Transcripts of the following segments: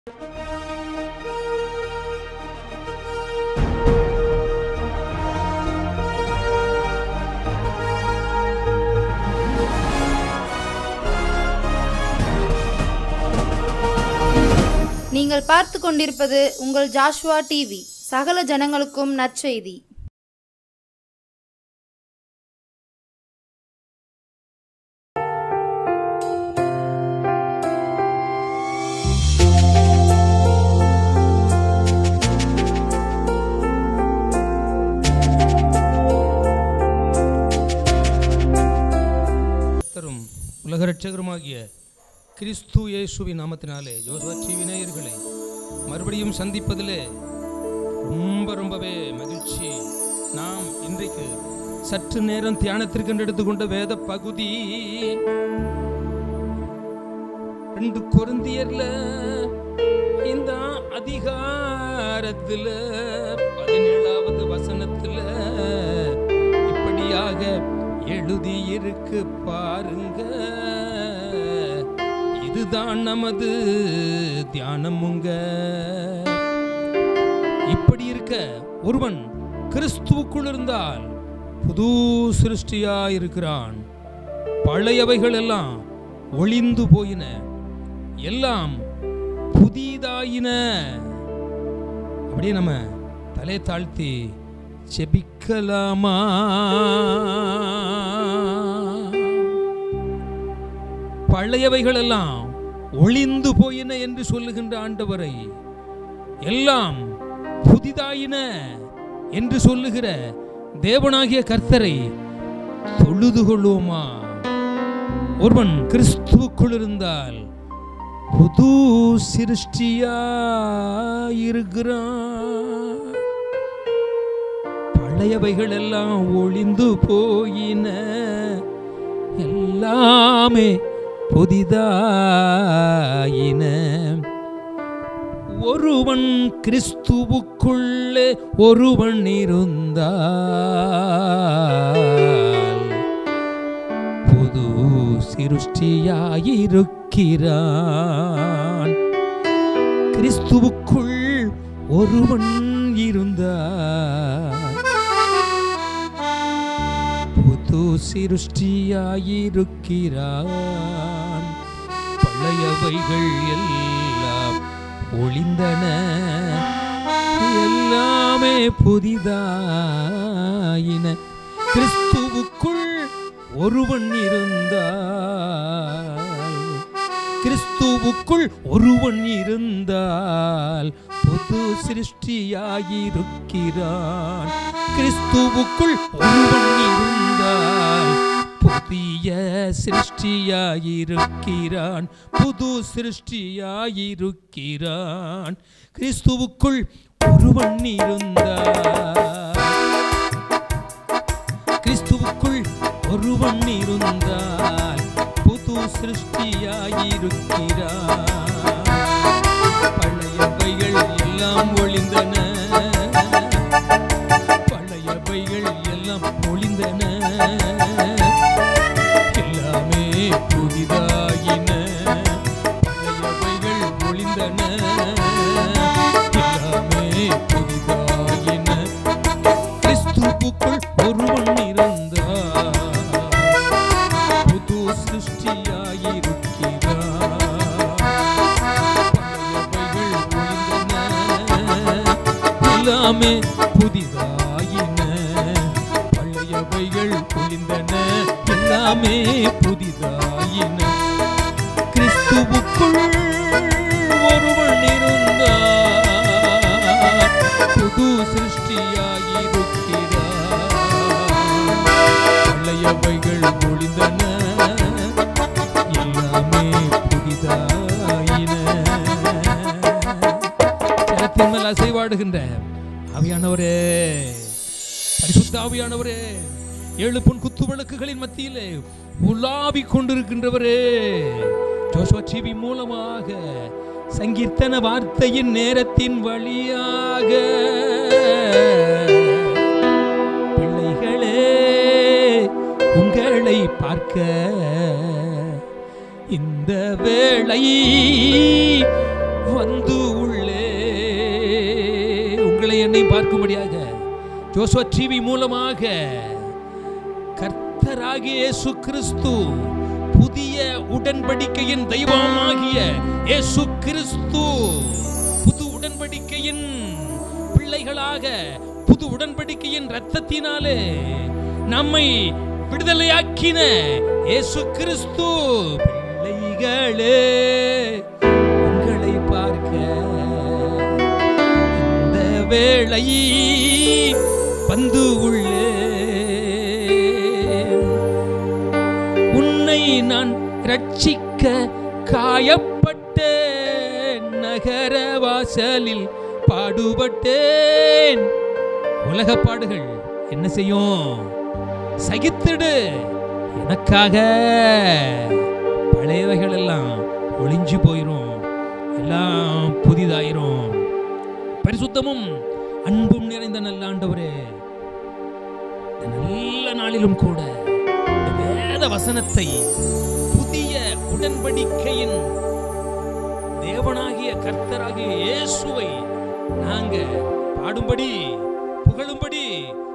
நீங்கள் பார்த்து கொண்டிருப்பது உங்கள் ஜாஷ்வா டிவி, சகல ஜனங்களுக்கும் நற்செய்தி. உலக இரட்சகருமாகிய கிறிஸ்து இயேசுவின் நாமத்தினாலே ஜோஸ்வா டிவி நேயர்களை மறுபடியும் சந்திப்பதிலே ரொம்பவே மகிழ்ச்சி. நாம் இன்றைக்கு சற்று நேரம் தியானத்திற்கு எடுத்துக்கொண்ட வேத பகுதி 2 கொரிந்தியர்ல இந்த அதிகாரத்துல 17வது வசனத்துல இப்படியாக எழுதியிருக்கு பாருங்க. இதுதான் நமது தியானமுங்க. இப்படி இருக்க ஒருவன் கிறிஸ்துவுக்குள் இருந்தால் புது சிருஷ்டியா இருக்கிறான். பழையவைகள் எல்லாம் ஒளிந்து போயின, எல்லாம் புதிதாயின. அப்படியே நம்ம தலை தாழ்த்தி செபிக்கலாமா? பழையவைகள் எல்லாம் ஒளிந்து போயின என்று சொல்லுகின்ற ஆண்டவரை, எல்லாம் புதிதாயின என்று சொல்லுகிற தேவனாகிய கர்த்தரை தொழுது கொள்வோமா? ஒருவன் கிறிஸ்துவுக்குள் இருந்தால் புது சிருஷ்டியா இருக்கிறான். பழையவைகள் எல்லாம் ஒளிந்து போயின, எல்லாமே புதிதாயின. ஒருவன் கிறிஸ்துவுக்குள்ளே ஒருவன் இருந்தால் புது சிருஷ்டியாயிருக்கிறான். கிறிஸ்துவுக்குள் ஒருவன் இருந்தால் புது சிருஷ்டியாயிருக்கிறான். பழையவைகள் எல்லாம் ஒளிந்தன, எல்லாமே புதிதாயின. கிறிஸ்துவுக்குள் ஒருவன் இருந்தால், கிறிஸ்துவுக்குள் ஒருவன் இருந்தால் புது சிருஷ்டியாயிருக்கிறான். கிறிஸ்துவுக்குள் ஒருவன் இருந்தால் புதிய சிருஷ்டியாயிருக்கிறான், புது சிருஷ்டியாயிருக்கிறான். கிறிஸ்துவுக்குள் ஒருவன் இருந்தால், கிறிஸ்துவுக்குள் ஒருவன் இருந்தால் புது சிருஷ்டியாயிருக்கிறான். பழையவைகள் எல்லாம் ஒளிந்தன, பழையவைகள் எல்லாம் ஒளிந்தன, எல்லாமே புதிதாயின. பழையவைகள் ஒளிந்தன, எல்லாமே புதிதாயின. கிறிஸ்துவுக்குள் ஒருவன் இருந்தால் புது சிருஷ்டியாயிருக்கிறான். பழையவைகள் ஒளிந்தன, எல்லாமே புதிதாயின. பழையவைகள் ஒளிந்தன, எல்லாமே புதிதாயின. கிறிஸ்துவுக்குள் ஒருவன் இருந்தால் புது சிருஷ்டியாயிருக்கிறான். பழையவைகள் ஒளிந்தன, எல்லாமே புதிதாயின. ஜலத்தின் மேல் அசைவாடுகின்ற ஆவியானவரே, பரிசுத்த ஆவியானவரே, 7 பொன் குத்து விளக்குகளின் மத்தியிலே உலாவிக் கொண்டிருக்கின்றவரே, ஜோஸ்வா டிவி மூலமாக சங்கீர்த்தன வார்த்தையின் நேரத்தின் வழியாக பிள்ளைகளே உங்களை பார்க்க இந்த வேளை வந்து உள்ளே உங்களை என்னை பார்க்கும்படியாக ஜோசுவா டிவி மூலமாக கர்த்தராகிய இயேசு கிறிஸ்து, புதிய உடன்படிக்கையின் தெய்வமாகிய இயேசு கிறிஸ்து, புது உடன்படிக்கையின் பிள்ளைகளாக புது உடன்படிக்கையின் இரத்தத்தினாலே நம்மை விடுதலையாக்கின இயேசு கிறிஸ்து பிள்ளைகளே, உங்களை பார்க்க இந்த வேளை வந்து உள்ளே. உன்னை நான் ரட்சிக்க காயப்பட்டேன், நகர வாசலில் பாடுபட்டேன். உலக பாடுகள் என்ன செய்யும்? சகித்திடு, எனக்காக பழையவைகள் எல்லாம் ஒளிஞ்சு போயிரும், எல்லாம் புதிதாயிரும். பரிசுத்தமும் அன்பும் நிறைந்த நல்ல ஆண்டவரே, நல்ல நாளிலும் கூட வேத வசனத்தை, புதிய உடன்படிக்கையின் தேவனாகிய கர்த்தராகிய இயேசுவை நாங்க பாடும்படி, புகழும்படி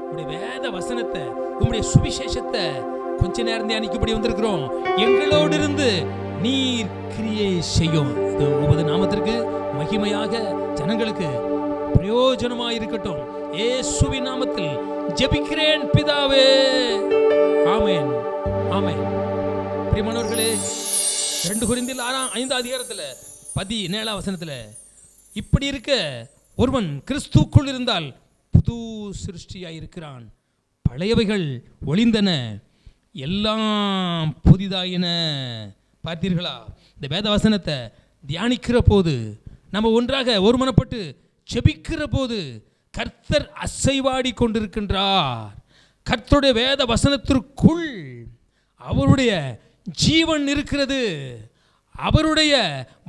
உம்முடைய வேத வசனத்தை, உம்முடைய சுவிசேஷத்தை கொஞ்ச நேரம் தியானிக்கும்படி வந்திருக்கிறோம். எங்களோடு இருந்து நீர் கிரியை செய்யும். இது உமது நாமத்திற்கு மகிமையாக ஜனங்களுக்கு பிரயோஜனமாக இருக்கட்டும். இயேசுவின் நாமத்தில் ஜெபிக்கிறேன் பிதாவே, ஆமென், ஆமென். பிரியமானவர்களே, 2 கொரிந்தியர் 5 அதிகாரத்துல 17 வசனத்துல, இப்படி இருக்க ஒருவன் கிறிஸ்துவுக்குள் இருந்தால் புது சிருஷ்டியாயிருக்கிறான், பழையவைகள் ஒளிந்தன, எல்லாம் புதிதாயின. பார்த்தீர்களா? இந்த வேத வசனத்தை தியானிக்கிற போது, நம்ம ஒன்றாக ஒருமனப்பட்டு ஜெபிக்கிற போது கர்த்தர் அசைவாடி கொண்டிருக்கின்றார். கர்த்தருடைய வேத வசனத்திற்குள் அவருடைய ஜீவன் இருக்கிறது, அவருடைய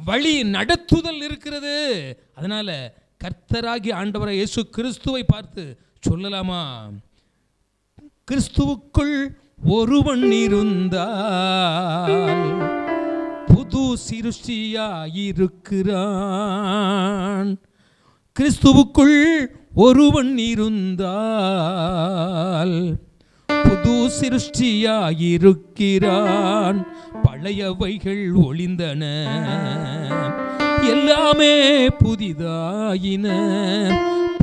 வழி நடத்துதல் இருக்கிறது. அதனால கர்த்தராகிய ஆண்டவராகிய இயேசு கிறிஸ்துவை பார்த்து சொல்லலாமா? கிறிஸ்துவுக்குள் ஒருவன் இருந்தால் புது சிருஷ்டியாயிருக்கிறான். கிறிஸ்துவுக்குள் ஒருவன் இருந்தால் புது சிருஷ்டியாயிருக்கிறான். பழையவைகள் ஒளிந்தன, எல்லாமே புதிதாயின.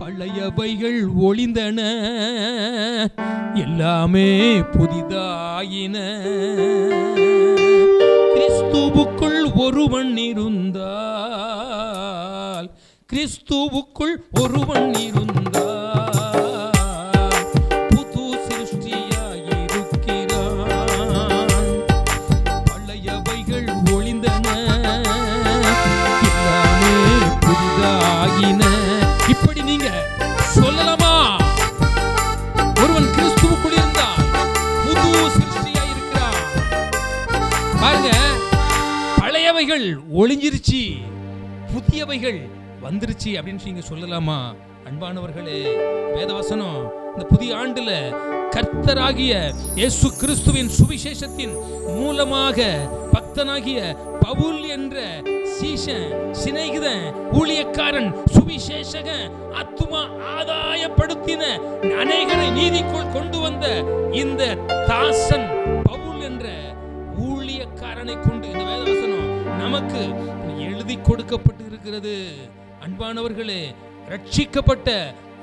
பழையவைகள் ஒளிந்தன, எல்லாமே புதிதாயின. கிறிஸ்துவுக்குள் ஒருவன் இருந்தால், கிறிஸ்துவுக்குள் ஒருவன் இருந்தால் புது சிருஷ்டியாயிருக்கிறான். பழையவைகள் ஒளிந்தன, எல்லாமே புதிதாயின. இப்படி நீங்க சொல்லலாமா? ஒருவன் கிறிஸ்துவுக்குள் இருந்தால் புது சிருஷ்டியாயிருக்கிறான். பாருங்க, பழையவைகள் ஒளிஞ்சிருச்சு, புதியவைகள் வந்துருச்சு அப்படின்னு நீங்க சொல்லலாமா? அன்பானவர்களே, வேதவசனம் இந்த புதிய ஆண்டுல கர்த்தராகிய இயேசு கிறிஸ்துவின் சுவிசேஷத்தின் மூலமாக பக்தனாகிய பவுல் என்ற சீஷன், சிநேகிதன், ஊழியக்காரன், சுவிசேஷகன், ஆத்துமா ஆதாயப்படுத்தின, அநேகரை நீதிக்குள் கொண்டு வந்த இந்த தாசன் பவுல் என்ற ஊழியக்காரனை கொண்டு இந்த வேதவசனம் நமக்கு எழுதி கொடுக்கப்பட்டு இருக்கிறது. அன்பானவர்களே, ரட்சிக்கப்பட்ட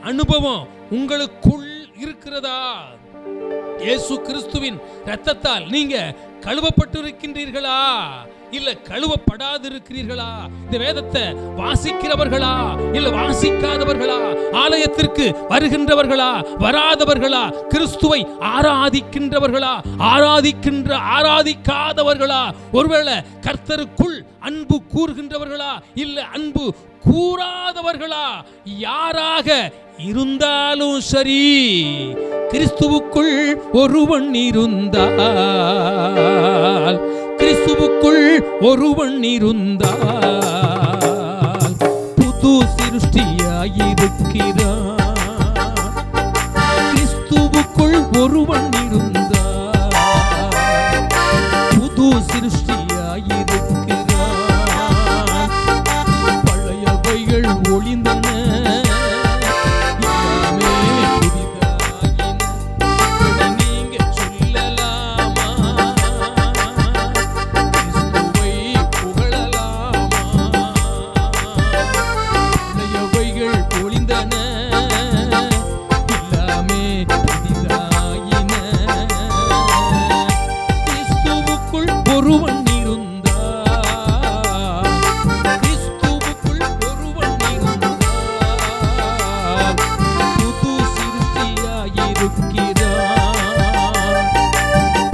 அனுபவம் உங்களுக்குள் இருக்கிறதா? இயேசு கிறிஸ்துவின் இரத்தத்தால் நீங்க கழுவப்பட்டிருக்கின்றீர்களா? இல்ல கழுவப்படாது இருக்கிறீர்களா? இந்த வேதத்தை வாசிக்கிறவர்களா இல்ல வாசிக்காதவர்களா? ஆலயத்திற்கு வருகின்றவர்களா வராதவர்களா? கிறிஸ்துவை ஆராதிக்கின்றவர்களா ஆராதிக்காதவர்களா? ஒருவேளை கர்த்தருக்குள் அன்பு கூறுகின்றவர்களா இல்ல அன்பு கூறாதவர்களா? யாராக இருந்தாலும் சரி, கிறிஸ்துவுக்குள் ஒருவன் இருந்தால், கிறிஸ்துவுக்குள் ஒருவன் இருந்தால் புது சிருஷ்டியாயிருக்கிறான். கிறிஸ்துவுக்குள் ஒருவன் இருந்தால் புது சிருஷ்டியாயிருக்கிறான். ஒளிந்தன, எல்லாமே புதிதாயின. இதை நீங்க சொல்லலாமா? கிறிஸ்துவை புகழலாமா? பழையவைகள் ஒளிந்தன, எல்லாமே புதிதாயின. கிறிஸ்துவுக்குள் ஒருவன்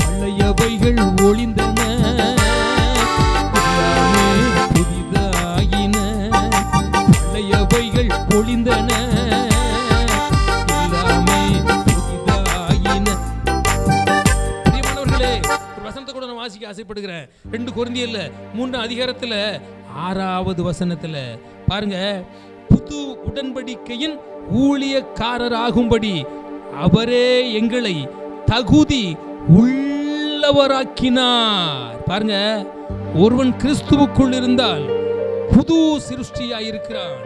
பழையவைகள் ஒளிந்தன, எல்லாமே புதிதாயின. பழையவைகள் ஒளிந்தன, எல்லாமே புதிதாயின. பிரியமானவர்களே, ஒரு வசனத்தை கூட நான் வாசிக்க ஆசைப்படுகிறேன். 2 கொரிந்தியர்ல 3 அதிகாரத்துல 6வது வசனத்துல பாருங்க, புது உடன்படிக்கையின் ஊழியக்காரராகும்படி அவரே எங்களை தகுதி உள்ளவராக்கினார். பாருங்க, ஒருவன் கிறிஸ்துவுக்குள் இருந்தால் புது சிருஷ்டியாயிருக்கிறான்.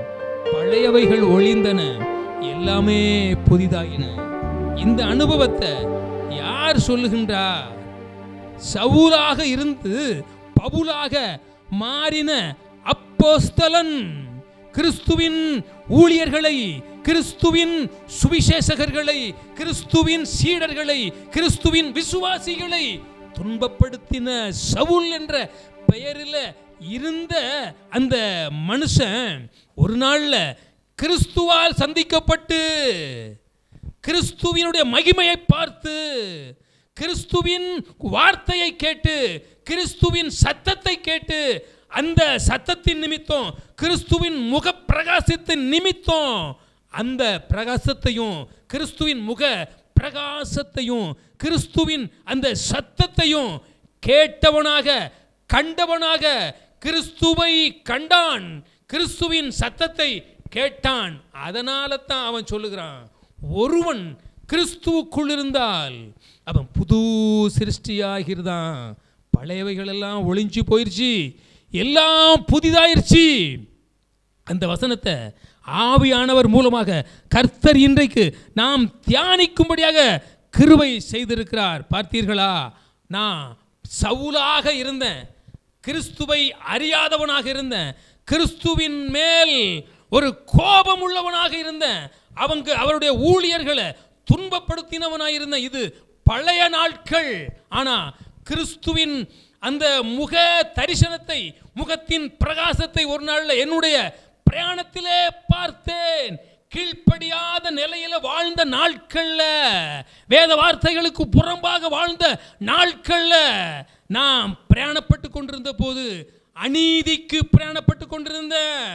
பழையவைகள் ஒளிந்தன, எல்லாமே புதிதாயின. இந்த அனுபவத்தை யார் சொல்லுகின்றார்? சவுலாக இருந்து பவுலாக மாறின அப்போஸ்தலன், கிறிஸ்துவின் ஊழியர்களை, கிறிஸ்துவின் சுவிசேஷகர்களை, கிறிஸ்துவின் சீடர்களை, கிறிஸ்துவின் விசுவாசிகளை துன்பப்படுத்தின சவுல் என்ற பெயரில் இருந்த அந்த மனுஷன் ஒரு நாள்ல கிறிஸ்துவால் சந்திக்கப்பட்டு, கிறிஸ்துவினுடைய மகிமையை பார்த்து, கிறிஸ்துவின் வார்த்தையை கேட்டு, கிறிஸ்துவின் சத்தத்தை கேட்டு, அந்த சத்தத்தின் நிமித்தம், கிறிஸ்துவின் முக பிரகாசத்தின் நிமித்தம், அந்த பிரகாசத்தையும், கிறிஸ்துவின் முக பிரகாசத்தையும், கிறிஸ்துவின் அந்த சத்தத்தையும் கேட்டவனாக, கண்டவனாக கிறிஸ்துவை கண்டான், கிறிஸ்துவின் சத்தத்தை கேட்டான். அதனால தான் அவன் சொல்லுகிறான், ஒருவன் கிறிஸ்துவுக்குள் இருந்தால் அவன் புது சிருஷ்டியாகிறான். பழையவைகள் எல்லாம் ஒளிஞ்சு போயிருச்சு, எல்லாம் புதிதாயிருச்சு. அந்த வசனத்தை ஆவியானவர் மூலமாக கர்த்தர் இன்றைக்கு நாம் தியானிக்கும்படியாக கிருபை செய்திருக்கிறார். பார்த்தீர்களா? நான் சவுலாக இருந்தேன், கிறிஸ்துவை அறியாதவனாக இருந்தேன், கிறிஸ்துவின் மேல் ஒரு கோபம் உள்ளவனாக இருந்தேன், அவருடைய ஊழியர்களை துன்பப்படுத்தினவனாக இருந்தேன். இது பழைய நாட்கள். ஆனா கிறிஸ்துவின் அந்த முக தரிசனத்தை, முகத்தின் பிரகாசத்தை ஒரு நாள்ல என்னுடைய பிரயாணத்திலே பார்த்தேன். கீழ்ப்படியாத நிலையில வாழ்ந்த நாட்கள்ல, வேத வார்த்தைகளுக்கு புறம்பாக வாழ்ந்த நாட்கள்ல நாம் பிரயாணப்பட்டு கொண்டிருந்த போது, அநீதிக்கு பிரயாணப்பட்டு கொண்டிருந்தேன்,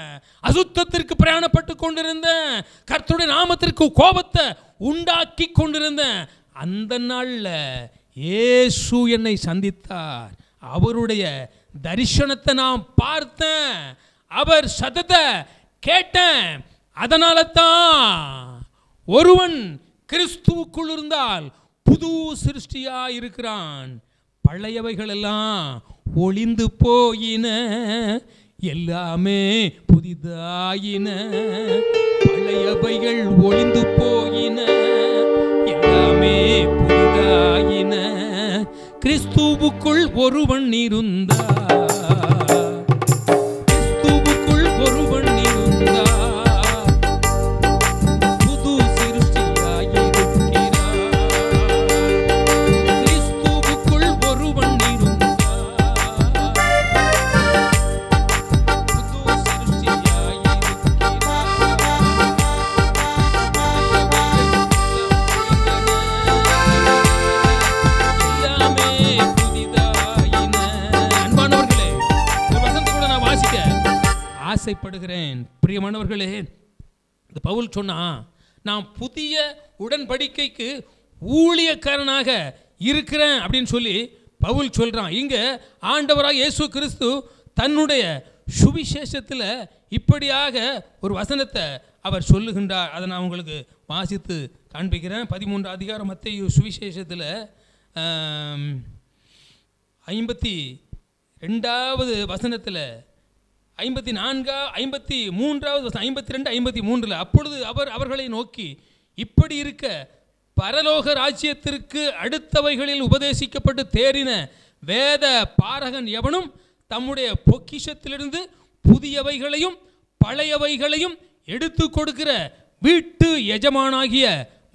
அசுத்தத்திற்கு பிரயாணப்பட்டு கொண்டிருந்தேன், கர்த்தருடைய நாமத்திற்கு கோபத்தை உண்டாக்கி கொண்டிருந்தேன். அந்த நாள்ல இயேசு என்னை சந்தித்தார். அவருடைய தரிசனத்தை நான் பார்த்தேன், அவர் சத்தத்தை கேட்டேன். அதனால தான் ஒருவன் கிறிஸ்துவுக்குள் இருந்தால் புது சிருஷ்டியா இருக்கிறான். பழையவைகள் எல்லாம் ஒளிந்து போயின, எல்லாமே புதிதாயின. பழையவைகள் ஒளிந்து போயின, எல்லாமே புதிதாயின. கிறிஸ்துவுக்குள் ஒருவன் இருந்தார், கிறிஸ்துவுக்குள் ஒருவன் இருந்தார், புது சிருஷ்டியாயிருக்கிறார். கிறிஸ்துவுக்குள் ஒருவன் இருந்தார், புது சிருஷ்டியாயிருக்கிறார். எல்லாமே புதிதாயின. அன்பானவர்களே, ஒரு வசனத்தை கூட நான் வாசிக்க ஆசைப்படுகிறேன். பிரியமானவர்களே, இந்த பவுல் சொன்னா, நான் புதிய உடன்படிக்கைக்கு ஊழியக்காரனாக இருக்கிறேன் அப்படின்னு சொல்லி பவுல் சொல்றான். இங்க ஆண்டவராக இயேசு கிறிஸ்து தன்னுடைய சுவிசேஷத்தில் இப்படியாக ஒரு வசனத்தை அவர் சொல்லுகின்றார். அதை நான் உங்களுக்கு வாசித்து காண்பிக்கிறேன். 13 அதிகாரம் மத்தேயு சுவிசேஷத்தில் 52வது வசனத்தில் 54, 53, 52, 53 அப்பொழுது அவர் அவர்களை நோக்கி, இப்படி இருக்க பரலோக ராஜ்யத்திற்கு அடுத்தவைகளில் உபதேசிக்கப்பட்டு தேறின வேத பாரகன் எவனும் தம்முடைய பொக்கிஷத்திலிருந்து புதியவைகளையும் பழையவைகளையும் எடுத்து கொடுக்கிற வீட்டு எஜமானாகிய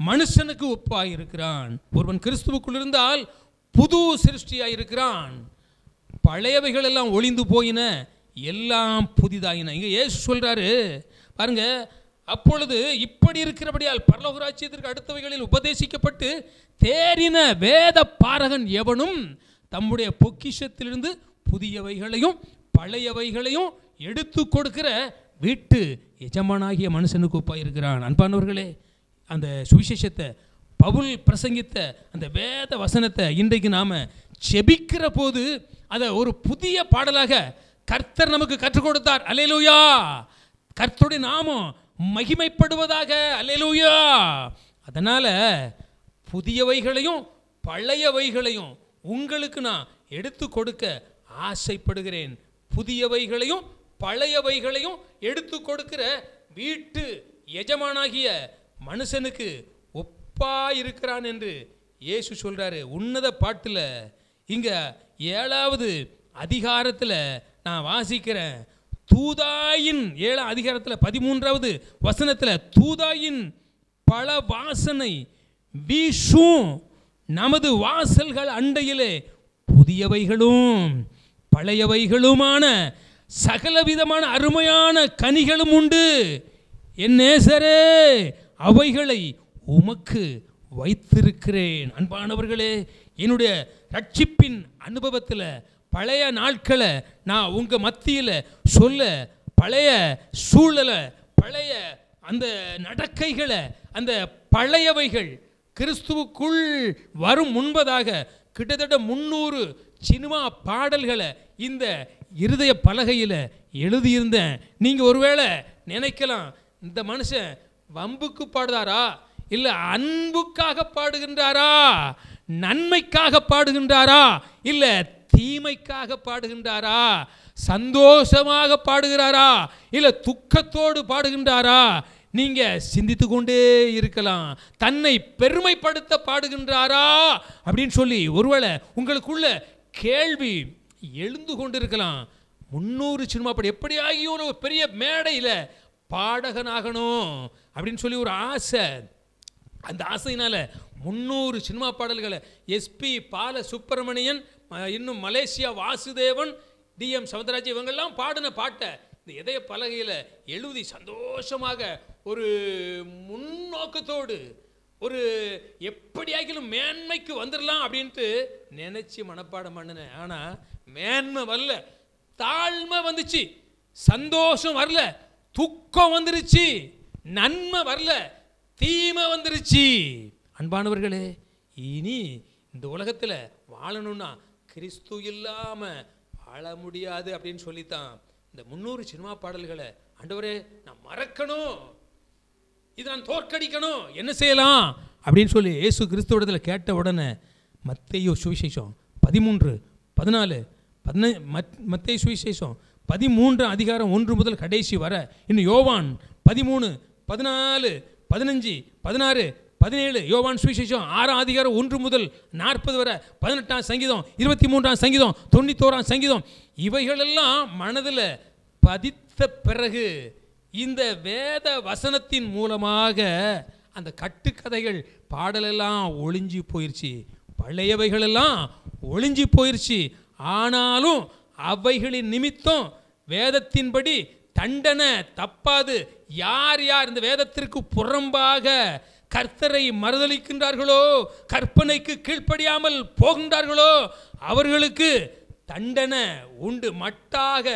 மனுஷனுக்கு ஒப்பாயிருக்கிறான். ஒருவன் கிறிஸ்துவுக்குள் இருந்தால் புது சிருஷ்டியாயிருக்கிறான். பழையவைகள் எல்லாம் ஒளிந்து போயின, எல்லாம் புதிதாயின. இங்கே இயேசு சொல்றாரு பாருங்க, அப்பொழுது இப்படி இருக்கிறபடியால் பரலோக ராஜ்யத்திற்கு அடுத்தவைகளில் உபதேசிக்கப்பட்டு தேறின வேத பாரகன் எவனும் தம்முடைய பொக்கிஷத்திலிருந்து புதியவைகளையும் பழையவைகளையும் எடுத்து கொடுக்கிற வீட்டு எஜமானாகிய மனுஷனுக்கு ஒப்பாயிருக்கிறான். அன்பானவர்களே, அந்த சுவிசேஷத்தை பவுல் பிரசங்கித்த அந்த வேத வசனத்தை இன்றைக்கு நாம் செபிக்கிற போது அதை ஒரு புதிய பாடலாக கர்த்தர் நமக்கு கற்றுக் கொடுத்தார். அல்லேலூயா! கர்த்தருடைய நாமம் மகிமைப்படுவதாக. அல்லேலூயா! அதனால் புதியவைகளையும் பழையவைகளையும் உங்களுக்கு நான் எடுத்து கொடுக்க ஆசைப்படுகிறேன். புதியவைகளையும் பழையவைகளையும் எடுத்து கொடுக்கிற வீட்டு எஜமானாகிய மனுஷனுக்கு ஒப்பாயிருக்கிறான் என்று இயேசு சொல்றாரு. உன்னத பாட்டில் இங்க 7வது அதிகாரத்தில் நான் வாசிக்கிறேன். தூதாயின் 7ஆம் அதிகாரத்தில் 13வது வசனத்தில், தூதாயின் பல வாசனை வீசும் நமது வாசல்கள் அண்டையிலே புதியவைகளும் பழையவைகளுமான சகலவிதமான அருமையான கனிகளும் உண்டு. என் நேசரே, அவைகளை உமக்கு வைத்திருக்கிறேன். அன்பானவர்களே, என்னுடைய ரட்சிப்பின் அனுபவத்தில் பழைய நாட்களை நான் உங்கள் மத்தியில் சொல்ல, பழைய சூழலை, பழைய அந்த நடக்கைகளை, அந்த பழையவைகள் கிறிஸ்துவுக்குள் வரும் முன்பதாக கிட்டத்தட்ட 300 சினிமா பாடல்களை இந்த இருதய பலகையில் எழுதியிருந்தேன். நீங்கள் ஒருவேளை நினைக்கலாம், இந்த மனுஷன் வம்புக்கு பாடுதாரா, இல்லை அன்புக்காக பாடுகின்றாரா, நன்மைக்காக பாடுகின்றாரா, இல்லை தீமைக்காக பாடுகின்றாரா, சந்தோஷமாக பாடுகிறாரா, இல்லை துக்கத்தோடு பாடுகின்றாரா? நீங்க சிந்தித்து கொண்டே இருக்கலாம். தன்னை பெருமைப்படுத்த பாடுகின்றாரா அப்படின்னு சொல்லி ஒருவேளை உங்களுக்குள்ள கேள்வி எழுந்து கொண்டிருக்கலாம். 300 சினிமா பாட்டு எப்படியாகியும் ஒரு பெரிய மேடையில் பாடகனாகணும் அப்படின்னு சொல்லி ஒரு ஆசை. அந்த ஆசையினால 300 சினிமா பாடல்களை எஸ்பி பால சுப்பிரமணியன், இன்னும் மலேசியா வாசுதேவன், DM சௌந்தரராஜன் இவங்கெல்லாம் பாடின பாட்டை இந்த இதய பலகையில் எழுதி சந்தோஷமாக ஒரு முன்னோக்கத்தோடு ஒரு எப்படியாகிலும் மேன்மைக்கு வந்துடலாம் அப்படின்ட்டு நினைச்சு மனப்பாடம் பண்ணினேன். ஆனால் மேன்மை வரல, தாழ்மை வந்துச்சு. சந்தோஷம் வரல, துக்கம் வந்துருச்சு. நன்மை வரல, தீமை வந்துருச்சு. அன்பானவர்களே, இனி இந்த உலகத்தில் வாழணும்னா கிறிஸ்து இல்லாமல் வாழ முடியாது அப்படின்னு சொல்லித்தான் இந்த 300 சினிமா பாடல்களை ஆண்டவரே நான் மறக்கணும், இதை நான் தோற்கடிக்கணும், என்ன செய்யலாம் அப்படின்னு சொல்லி இயேசு கிறிஸ்துவிடத்தில் கேட்ட உடனே மத்தேயு சுவிசேஷம் 13, 14, 15, மத்தேயு சுவிசேஷம் 13ஆம் அதிகாரம் 1 முதல் கடைசி வர, இன்னும் யோவான் 13, 14, 15, 16, 17, யோவான் சுவிசேஷம் 6ஆம் அதிகாரம் 1 முதல் 40 வரை, 18ஆம் சங்கீதம், 23ஆம் சங்கீதம், 91ஆம் சங்கீதம், இவைகளெல்லாம் மனதில் பதித்த பிறகு இந்த வேத வசனத்தின் மூலமாக அந்த கட்டுக்கதைகள் பாடலெல்லாம் ஒளிஞ்சு போயிடுச்சு, பழையவைகளெல்லாம் ஒளிஞ்சு போயிடுச்சு. ஆனாலும் அவைகளின் நிமித்தம் வேதத்தின்படி தண்டனை தப்பாது. யார் யார் இந்த வேதத்திற்கு புறம்பாக கர்த்தரை மறுதலிக்கின்றார்களோ, கற்பனைக்கு கீழ்ப்படியாமல் போகின்றார்களோ, அவர்களுக்கு தண்டனை உண்டு. மட்டாக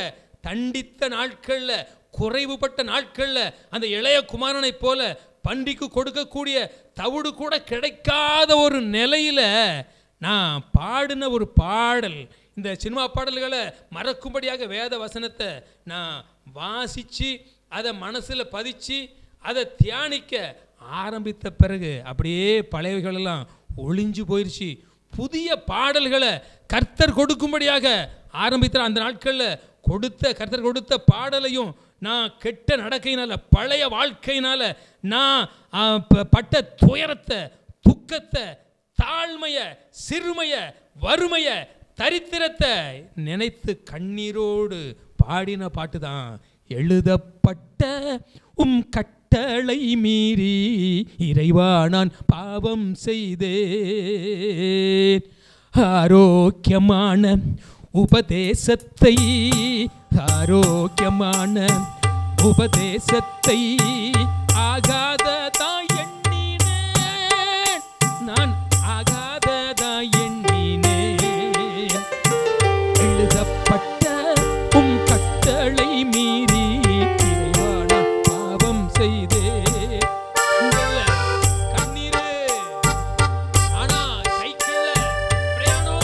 தண்டித்த நாட்களில், குறைவுபட்ட நாட்களில் அந்த இளைய குமாரனை போல பன்றிக்கு கொடுக்கக்கூடிய தவிடு கூட கிடைக்காத ஒரு நிலையில் நான் பாடின ஒரு பாடல். இந்த சினிமா பாடல்களை மறக்கும்படியாக வேத வசனத்தை நான் வாசித்து அதை மனசில் பதித்து அதை தியானிக்க ஆரம்பித்த பிறகு அப்படியே பழையவைகளெல்லாம் ஒளிஞ்சு போயிடுச்சு. புதிய பாடல்களை கர்த்தர் கொடுக்கும்படியாக ஆரம்பித்தார். அந்த நாட்களில் கர்த்தர் கொடுத்த பாடலையும் நான் கெட்ட நடக்கையினால, பழைய வாழ்க்கையினால நான் பட்ட துயரத்தை, துக்கத்தை, தாழ்மைய, சிறுமைய, வறுமைய, தரித்திரத்தை நினைத்து கண்ணீரோடு பாடின பாட்டு தான். எழுதப்பட்ட கட்டளை மீறி இறைவா நான் பாவம் செய்தேன். ஆரோக்கியமான உபதேசத்தை ஆகாததா எண்ணினேன், நான் ஆகாததா எண்ணினேன். எழுதப்பட்ட கட்டளை மீறி இறைவா நான் பாவம் செய்தேன். கண்ணீரு, ஆனா சைக்கிள்ல பிரயாணம்,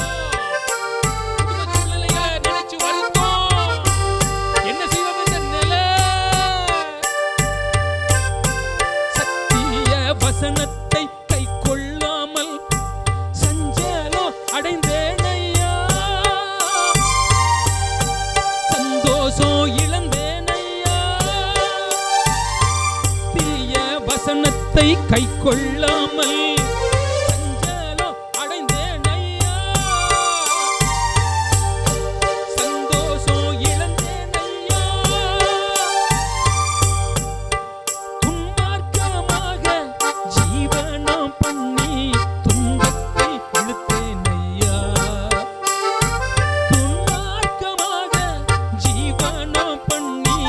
குடும்ப சூழ்நிலைய நினைச்சு வருத்தம், என்ன செய்வோம் இந்த நிலை. சத்திய வசனத்தை கை கொள்ளாமல் சஞ்சலம் அடைந்தேன் ஐயா, சந்தோஷம் இழந்தேன் ஐயா. தீய வசனத்தை கை கொள்ளாமல் சஞ்சலம் அடைந்தேன் ஐயா, சந்தோஷம் இழந்தேன் ஐயா. துன்மார்க்கமாக ஜீவனம் பண்ணி துன்பத்தை இழுத்தேன் ஐயா, துன்மார்க்கமாக ஜீவனம் பண்ணி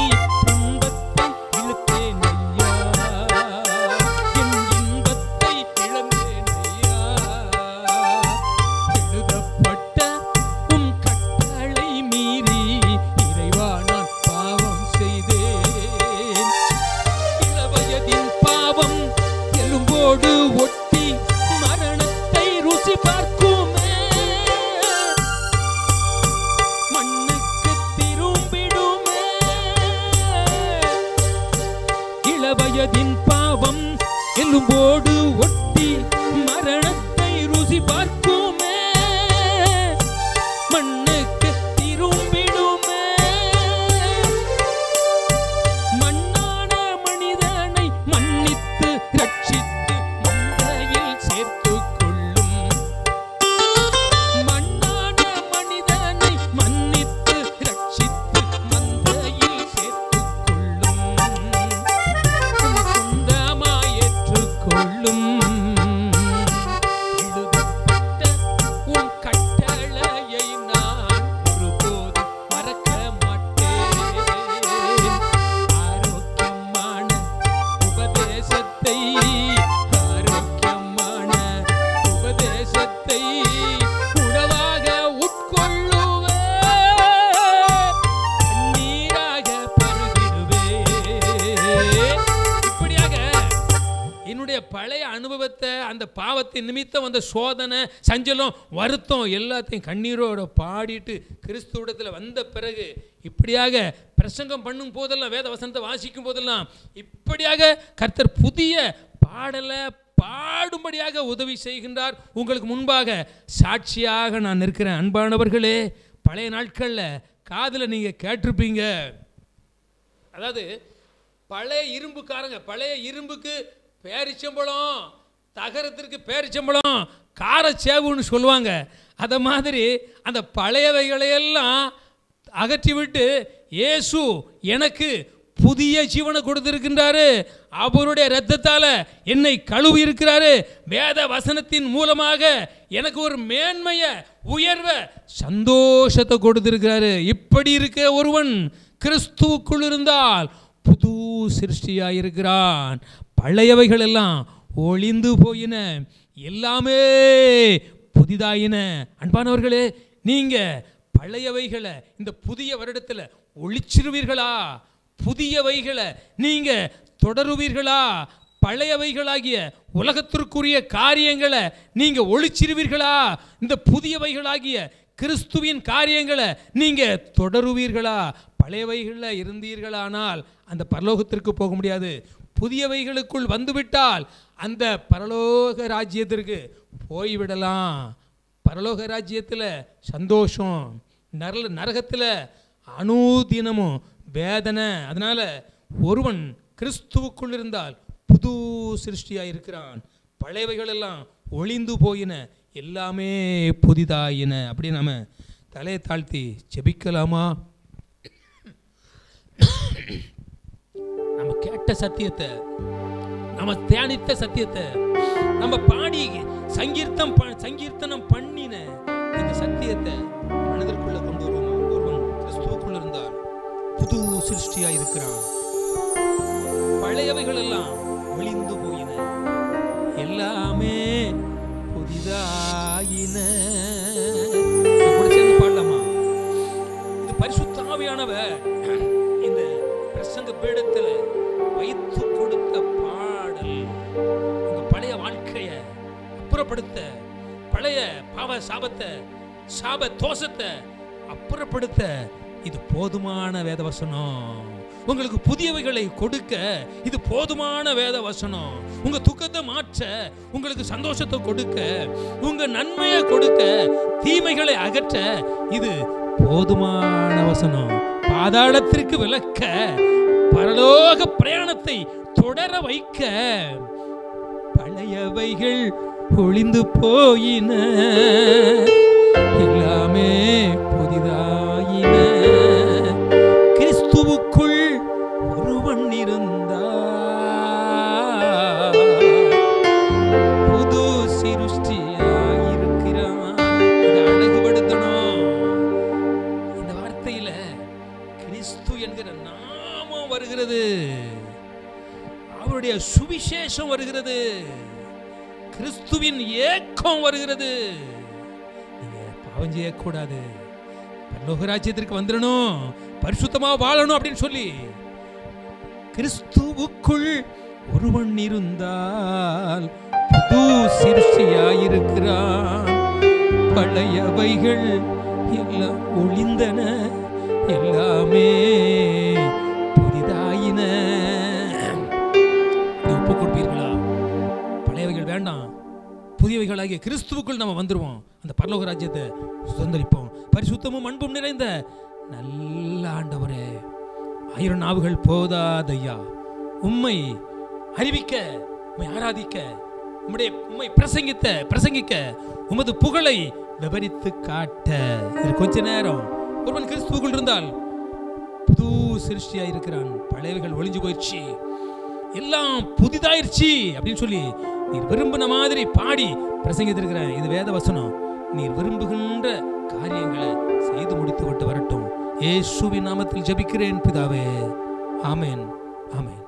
துன்பத்தை இழுத்தேன் ஐயா, என் இன்பத்தை இழந்தேன் ஐயா. எழுதப்பட்ட கட்டளை மீறி இறைவா நான் பாவம் செய்தேன். இளவயதின் பாவம் எலும்போடு ஒட்டி மரணத்தை ருசி பார்க்குமே, மண்ணுக்கு திரும்பிடுமே. இளவயதின் பாவம் எலும்போடு ஒட்டி மரணத்தை ருசி பார்க்குமே, மண்ணுக்கு திரும்பிடுமே. மண்ணான மனிதனை மன்னித்து ரட்சித்து மந்தையில் சேர்த்துக் கொள்ளும், மண்ணான மனிதனை மன்னித்து ரட்சித்து மந்தையில் சேர்த்துக் கொள்ளும், சொந்தமாய் ஏற்றுக்கொள்ளும். எழுதப்பட்ட கட்டளையை நான் ஒருபோதும் மறக்க மாட்டேன். ஆரோக்கியமான உபதேசத்தை உணவாக உட்கொள்ளுவேன், கண்ணீராக பருகிடுவேன். இப்படியாக என்னுடைய பழைய அனுபவத்தை, அந்த பாவத்தின் நிமித்தம் வந்த சோதனை, சஞ்சலம், வருத்தம் எல்லாத்தையும் கண்ணீரோட பாடிட்டு கிறிஸ்துவிடத்தில் வந்த பிறகு இப்படியாக பிரசங்கம் பண்ணும் போதெல்லாம், வேத வசனத்தை வாசிக்கும் போதெல்லாம் இப்படியாக கர்த்தர் புதிய பாடலை பாடும்படியாக உதவி செய்கின்றார். உங்களுக்கு முன்பாக சாட்சியாக நான் இருக்கிறேன். அன்பானவர்களே, பழைய நாட்களில் காதில் நீங்கள் கேட்டிருப்பீங்க, அதாவது பழைய இரும்புக்காரங்க, பழைய இரும்புக்கு பேரிச்சம்பழம், தகரத்திற்கு பேரிச்சம்பழம், காரச்சேவுன்னு சொல்லுவாங்க. அதை மாதிரி அந்த பழையவைகளையெல்லாம் அகற்றிவிட்டு இயேசு எனக்கு புதிய ஜீவனை கொடுத்திருக்கின்றாரு, அவருடைய இரத்தத்தால் என்னை கழுவி இருக்கிறாரு, வேத வசனத்தின் மூலமாக எனக்கு ஒரு மேன்மைய, உயர்வை, சந்தோஷத்தை கொடுத்திருக்கிறாரு. இப்படி இருக்க ஒருவன் கிறிஸ்துவுக்குள் இருந்தால் புது சிருஷ்டியாயிருக்கிறான். பழையவைகள் எல்லாம் ஒளிந்து போயின, எல்லாமே புதிதாயின. அன்பானவர்களே, நீங்க பழையவைகளை இந்த புதிய வருடத்தில் ஒளிச்சிருவீர்களா? புதியவைகளை நீங்க தொடருவீர்களா? பழையவைகளாகிய உலகத்திற்குரிய காரியங்களை நீங்க ஒளிச்சிருவீர்களா? இந்த புதியவைகளாகிய கிறிஸ்துவின் காரியங்களை நீங்க தொடருவீர்களா? பழையவைகளில் இருந்தீர்களானால் அந்த பரலோகத்திற்கு போக முடியாது. புதியவைகளுக்குள் வந்துவிட்டால் அந்த பரலோக ராஜ்யத்திற்கு போய்விடலாம். பரலோக ராஜ்யத்தில் சந்தோஷம், நரகத்தில் அனுதினமும் வேதனை. அதனால ஒருவன் கிறிஸ்துவுக்குள் இருந்தால் புது சிருஷ்டியாக இருக்கிறான். பழையவைகள் எல்லாம் ஒளிந்து போயின, எல்லாமே புதிதாயின. அப்படி நம்ம தலையை தாழ்த்தி ஜெபிக்கலாமா? நம்ம கேட்ட சத்தியத்தை, நம்ம தியானித்த சத்தியத்தை, நம்ம பாடி சங்கீர்த்தனம் பண்ணின இந்த சத்தியத்தை மனதிற்குள்ள கொண்டு வருவோமா? ஒருவன் கிறிஸ்துவுக்குள் இருந்தால் புது சிருஷ்டியாக இருக்கிறான். பழையவைகள் எல்லாம் ஒளிந்து போயின, எல்லாமே புதிதாயின. கூட சேர்ந்து பாடலாமா? இது பரிசுத்த ஆவியானவர் இந்த பிரசங்க பீடத்தில் வைத்து கொடுத்த பாடல். உங்க பழைய வாழ்க்கையை அப்புறப்படுத்த, பழைய பாவ சாப தோஷத்தை அப்புறப்படுத்த இது போதுமான வேத வசனம். உங்களுக்கு புதியவைகளை கொடுக்க இது போதுமான வேத வசனம். உங்க துக்கத்தை மாற்ற, உங்களுக்கு சந்தோஷத்தை கொடுக்க, உங்க நன்மையை கொடுக்க, தீமைகளை அகற்ற இது போதுமான வசனம். பாதாளத்திற்கு விலக்க, பரலோக பிரயாணத்தை தொடர வைக்க, பழையவைகள் ஒளிந்து போயின, எல்லாமே புதிதாயின. கிறிஸ்துவுக்குள் ஒருவன் இருந்தால் புது சிருஷ்டியாயிருக்கிறான். இதை அழகுபடுத்தணும். இந்த வார்த்தையில கிறிஸ்து என்கிற நாமம் வருகிறது, அவருடைய சுவிசேஷம் வருகிறது, கிறிஸ்துவின் ஏக்கம் வருகிறது. நீங்க பாவம் செய்யக்கூடாது, பரலோக ராஜ்யத்திற்கு வந்துடணும், பரிசுத்தமா வாழணும் அப்படின்னு சொல்லி, கிறிஸ்துவுக்குள் ஒருவன் இருந்தால் புது சிருஷ்டியாயிருக்கிறான். பழையவைகள் எல்லாம் ஒளிந்தன, எல்லாமே புதிதாயின. ஒப்பு கொடுப்பீர்களா? பழையவைகள் வேண்டாம், புதியவைகளாகிய கிறிஸ்துவுக்குள் நம்ம வந்துருவோம். அந்த பரலோக ராஜ்யத்தை சுதந்திரிப்போம். பரிசுத்தமும் அன்பும் நிறைந்த நல்ல ஆண்டவரே, 1000 நாவுகள் போதாதையா உம்மை அறிவிக்க, உம்மை ஆராதிக்க, உம்மை பிரசங்கிக்க, உமது புகழை விவரித்து காட்ட. இது கொஞ்ச நேரம். ஒருவன் கிறிஸ்துவுக்குள் இருந்தால் புது சிருஷ்டியா இருக்கிறான். பழையவைகள் ஒளிஞ்சு போயிடுச்சு, எல்லாம் புதிதாயிருச்சு அப்படின்னு சொல்லி நீர் விரும்பின மாதிரி பாடி பிரசங்கித்திருக்கிறேன். இது வேத வசனம். நீர் விரும்புகின்ற காரியங்களை செய்து முடித்து விட்டு வரட்டும். இயேசுவின் நாமத்தில் ஜெபிக்கிறேன் பிதாவே. ஆமென், ஆமென்.